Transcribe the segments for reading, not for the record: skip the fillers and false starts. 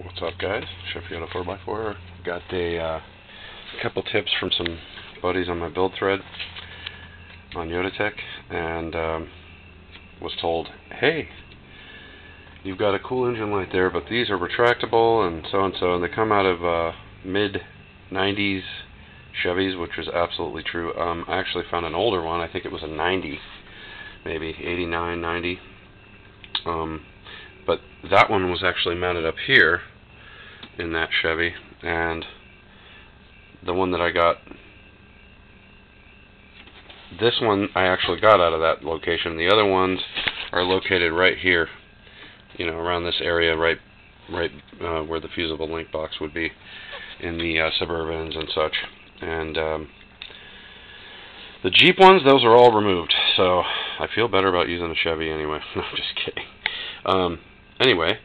What's up, guys? Chevy Auto 4x4. Got a couple tips from some buddies on my build thread on Yodatech, and was told, hey, you've got a cool engine light there, but these are retractable and so, and they come out of mid-90s Chevys, which is absolutely true. I actually found an older one. I think it was a 90, maybe 89, 90. But that one was actually mounted up here in that Chevy, and the one that I got, this one I actually got out of that location. The other ones are located right here, around this area, right where the fusible link box would be in the Suburbans and such. And the Jeep ones, those are all removed, so I feel better about using a Chevy anyway. No, I'm just kidding. Anyway,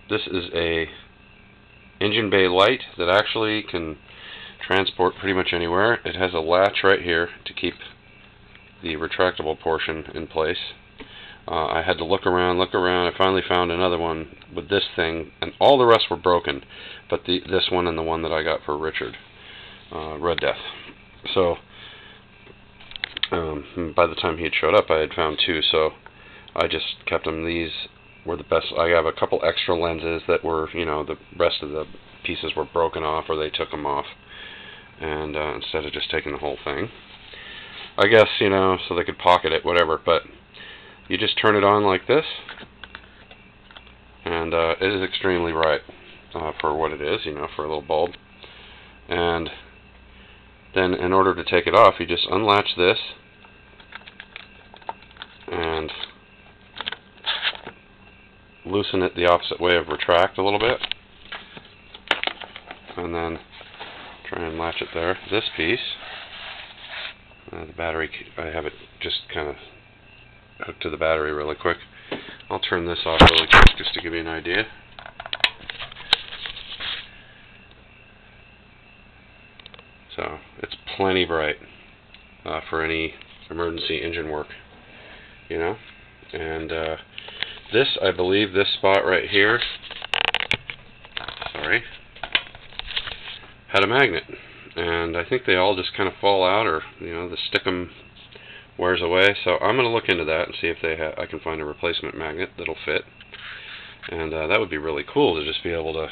this is a engine bay light that actually can transport pretty much anywhere. It has a latch right here to keep the retractable portion in place. I had to look around. I finally found another one with this thing, and all the rest were broken, but this one and the one that I got for Richard, Red Death. So by the time he had showed up, I had found two, so I just kept them. These were the best. I have a couple extra lenses that were, the rest of the pieces were broken off, or they took them off, and instead of just taking the whole thing, I guess, so they could pocket it, whatever. But you just turn it on like this, and it is extremely bright for what it is, for a little bulb. And then in order to take it off, you just unlatch this and loosen it the opposite way of retract a little bit, and then try and latch it there. This piece, the battery, I have it just kind of hooked to the battery really quick. I'll turn this off really quick just to give you an idea. So it's plenty bright for any emergency engine work, and this, I believe, this spot right here, had a magnet, and I think they all just kind of fall out, or the stickum wears away. So I'm going to look into that and see if I can find a replacement magnet that'll fit, and that would be really cool to just be able to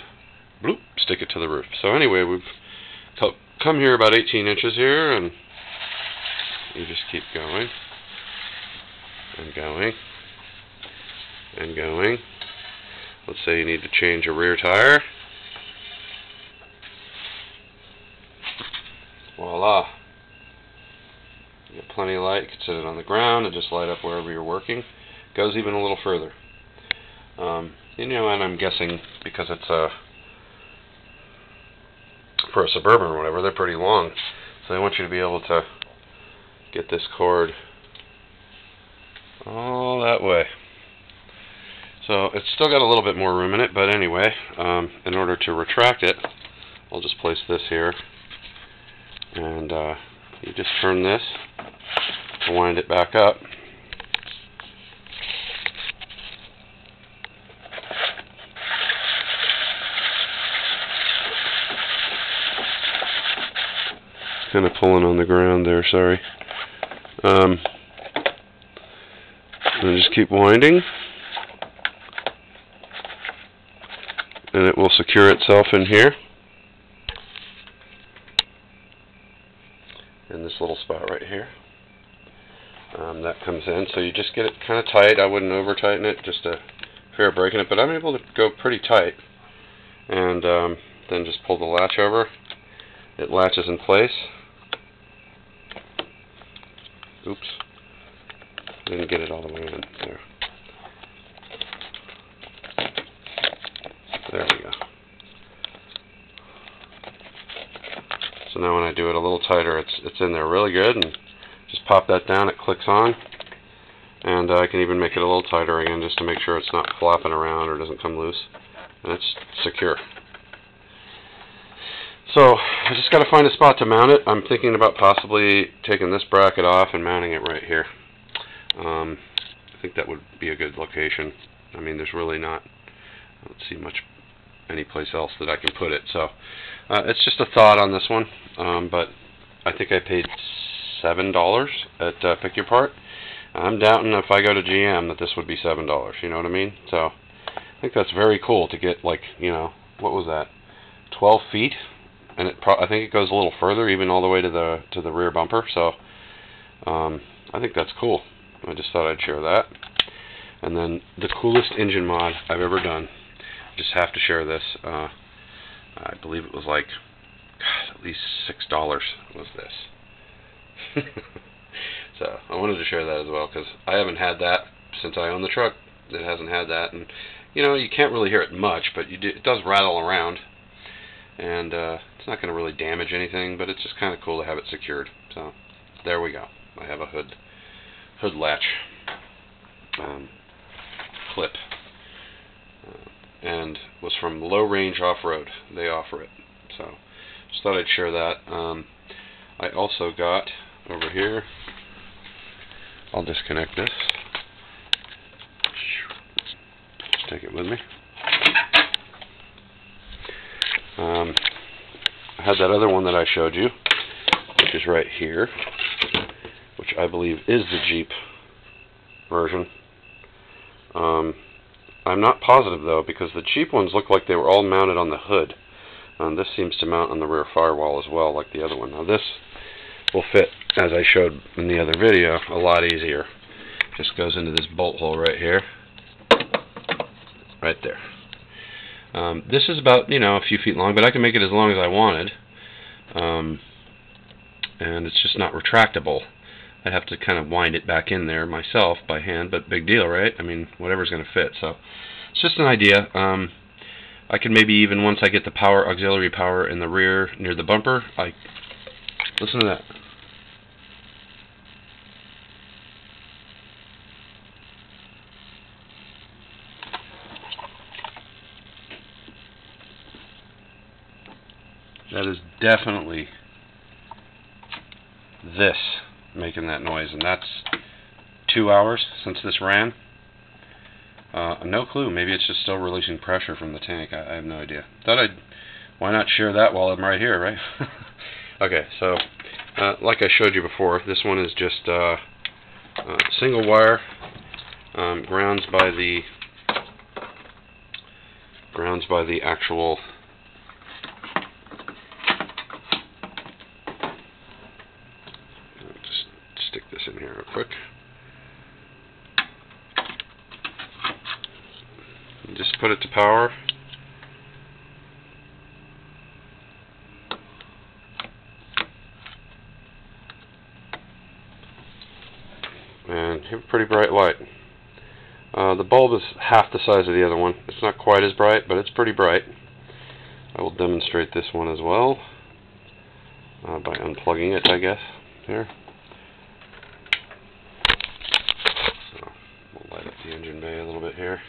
bloop, stick it to the roof. So anyway, we've come here about 18 inches here, and you just keep going and going and going. Let's say you need to change a rear tire. Voila. You get plenty of light. You can set it on the ground and just light up wherever you're working. Goes even a little further. And I'm guessing because it's for a Suburban or whatever, they're pretty long. So I want you to be able to get this cord all that way. So it's still got a little bit more room in it, but anyway, in order to retract it, I'll just place this here, and you just turn this, wind it back up, kind of pulling on the ground there, sorry. And just keep winding, and it will secure itself in here, in this little spot right here. That comes in, so you just get it kind of tight. I wouldn't over tighten it, just to fear of breaking it, but I'm able to go pretty tight, and then just pull the latch over. It latches in place. Oops, didn't get it all the way in there. There we go. So now when I do it a little tighter, it's in there really good, and just pop that down, it clicks on, and I can even make it a little tighter again just to make sure it's not flopping around or doesn't come loose, and it's secure. So I just got to find a spot to mount it. I'm thinking about possibly taking this bracket off and mounting it right here. I think that would be a good location. I mean, there's really not, I don't see much any place else that I can put it. So it's just a thought on this one, but I think I paid $7 at Pick Your Part. I'm doubting if I go to GM that this would be $7. You know what I mean? So I think that's very cool to get, like, you know, what was that? 12 feet, and I think it goes a little further, even all the way to the rear bumper. So I think that's cool. I just thought I'd share that. And then the coolest engine mod I've ever done. Just have to share this. I believe it was like, God, at least $6 was this. So I wanted to share that as well, because I haven't had that since I own the truck. It hasn't had that, and you know, you can't really hear it much, but it does rattle around, and it's not going to really damage anything, but it's just kind of cool to have it secured. So there we go. I have a hood latch clip, and was from Low Range Off-Road. They offer it, so just thought I'd share that. I also got over here, I'll disconnect this, just take it with me. I had that other one that I showed you, which is right here, which I believe is the Jeep version. I'm not positive though, because the Jeep ones look like they were all mounted on the hood. This seems to mount on the rear firewall as well, like the other one. Now this will fit, as I showed in the other video, a lot easier. Just goes into this bolt hole right here, right there. This is about, you know, a few feet long, but I can make it as long as I wanted, and it's just not retractable. I'd have to kind of wind it back in there myself by hand, but big deal, right? I mean, whatever's going to fit. So it's just an idea. I can maybe even, once I get the power, auxiliary power in the rear near the bumper, listen to that. That is definitely this making that noise, and that's 2 hours since this ran. No clue. Maybe it's just still releasing pressure from the tank. I have no idea. Why not share that while I'm right here, right? Okay, so like I showed you before, this one is just single wire, grounds by the actual stick this in here real quick. Just put it to power. And you have a pretty bright light. The bulb is half the size of the other one. It's not quite as bright, but it's pretty bright. I will demonstrate this one as well by unplugging it, I guess, here. So we'll light up the engine bay a little bit here.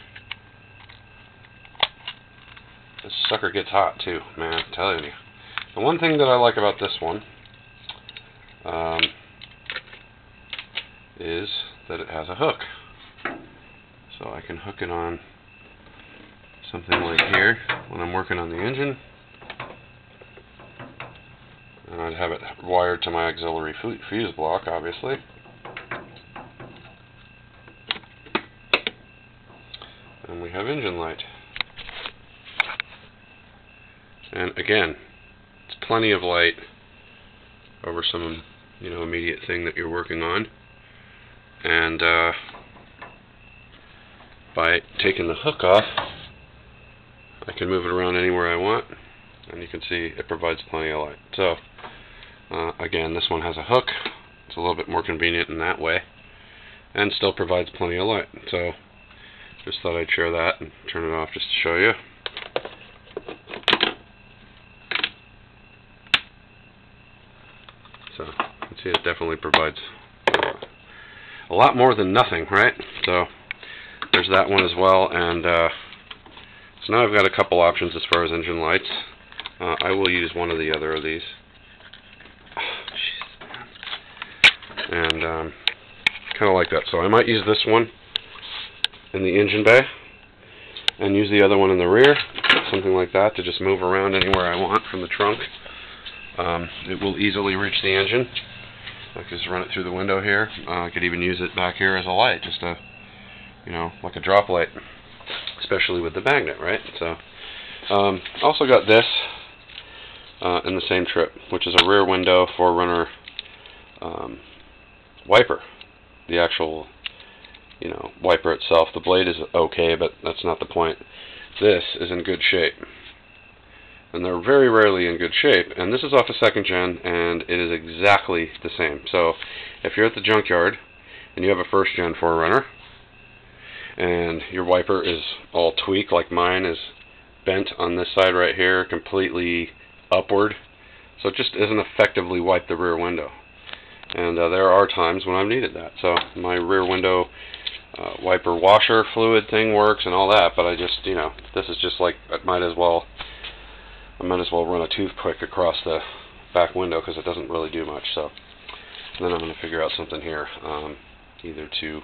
This sucker gets hot too, man, I'm telling you. The one thing that I like about this one is that it has a hook. So I can hook it on something like here when I'm working on the engine. And I'd have it wired to my auxiliary fuse block, obviously. And we have engine light. And again, it's plenty of light over some, you know, immediate thing that you're working on. And by taking the hook off, I can move it around anywhere I want, and you can see it provides plenty of light. So again, this one has a hook. It's a little bit more convenient in that way, and still provides plenty of light. So just thought I'd share that and turn it off just to show you. So you can see it definitely provides a lot more than nothing, right? So there's that one as well, and so now I've got a couple options as far as engine lights. I will use one or the other of these. Oh, and kind of like that. So I might use this one in the engine bay and use the other one in the rear. something like that, to just move around anywhere I want from the trunk. It will easily reach the engine. I could just run it through the window here. I could even use it back here as a light, just a, like a drop light, especially with the magnet, right? So, also got this in the same trip, which is a rear window 4Runner wiper. The actual, wiper itself. The blade is okay, but that's not the point. This is in good shape. And they're very rarely in good shape. And this is off a 2nd gen, and it is exactly the same. So if you're at the junkyard and you have a 1st gen 4Runner, and your wiper is all tweaked, like mine is bent on this side right here, completely upward, so it just isn't effectively wiped the rear window. And there are times when I've needed that. So my rear window wiper washer fluid thing works and all that, but I just, this is just like, I might as well run a toothpick across the back window, because it doesn't really do much. So then I'm going to figure out something here, either to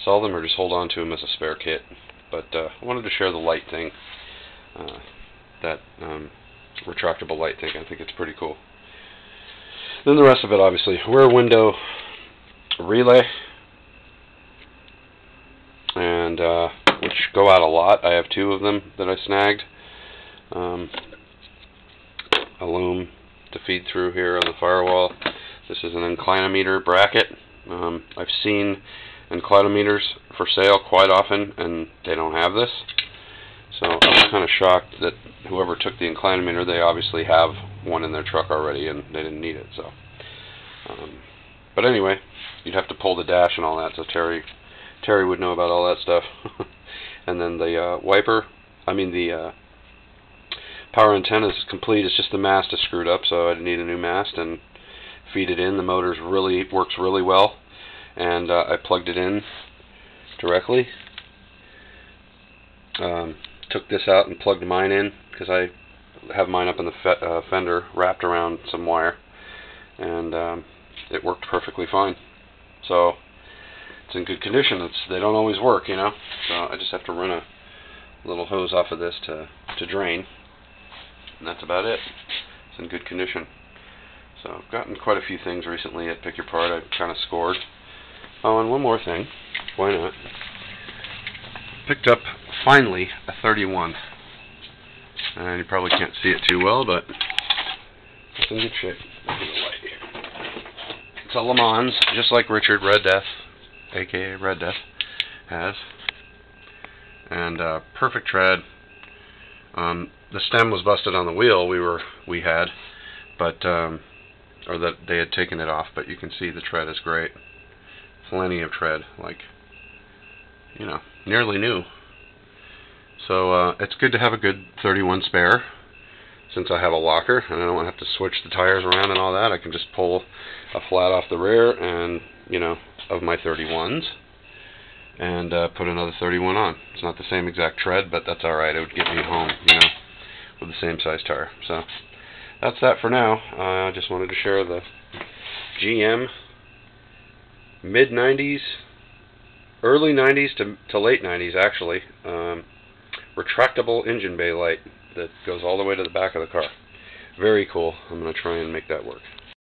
sell them or just hold on to them as a spare kit. But I wanted to share the light thing, that retractable light thing. I think it's pretty cool. Then the rest of it, obviously, rear window relay, and which go out a lot. I have 2 of them that I snagged. A loom to feed through here on the firewall. This is an inclinometer bracket. I've seen inclinometers for sale quite often, and they don't have this. So I was kind of shocked that whoever took the inclinometer, they obviously have one in their truck already, and they didn't need it. So, but anyway, you'd have to pull the dash and all that. So Terry would know about all that stuff. And then the the power antenna is complete. It's just the mast is screwed up, so I need a new mast and feed it in. The motor works really well, and I plugged it in directly. Took this out and plugged mine in, because I have mine up in the fender wrapped around some wire, and it worked perfectly fine. So it's in good condition. They don't always work, so I just have to run a little hose off of this to drain. And that's about it. It's in good condition. So I've gotten quite a few things recently at Pick Your Part. I've kind of scored. Oh, and one more thing. Why not? Picked up, finally, a 31. And you probably can't see it too well, but it's in good shape. It's a Le Mans, just like Richard Red Death, a.k.a. Red Death, has. And perfect tread. The stem was busted on the wheel we had, but or that they had taken it off. But you can see the tread is great. Plenty of tread, like nearly new. So it's good to have a good 31 spare, since I have a locker and I don't have to switch the tires around and all that. I can just pull a flat off the rear and of my 31s. And put another 31 on. It's not the same exact tread, but that's alright. It would get me home, with the same size tire. So that's that for now. I just wanted to share the GM mid-90s, early 90s to late 90s, actually, retractable engine bay light that goes all the way to the back of the car. Very cool. I'm going to try and make that work.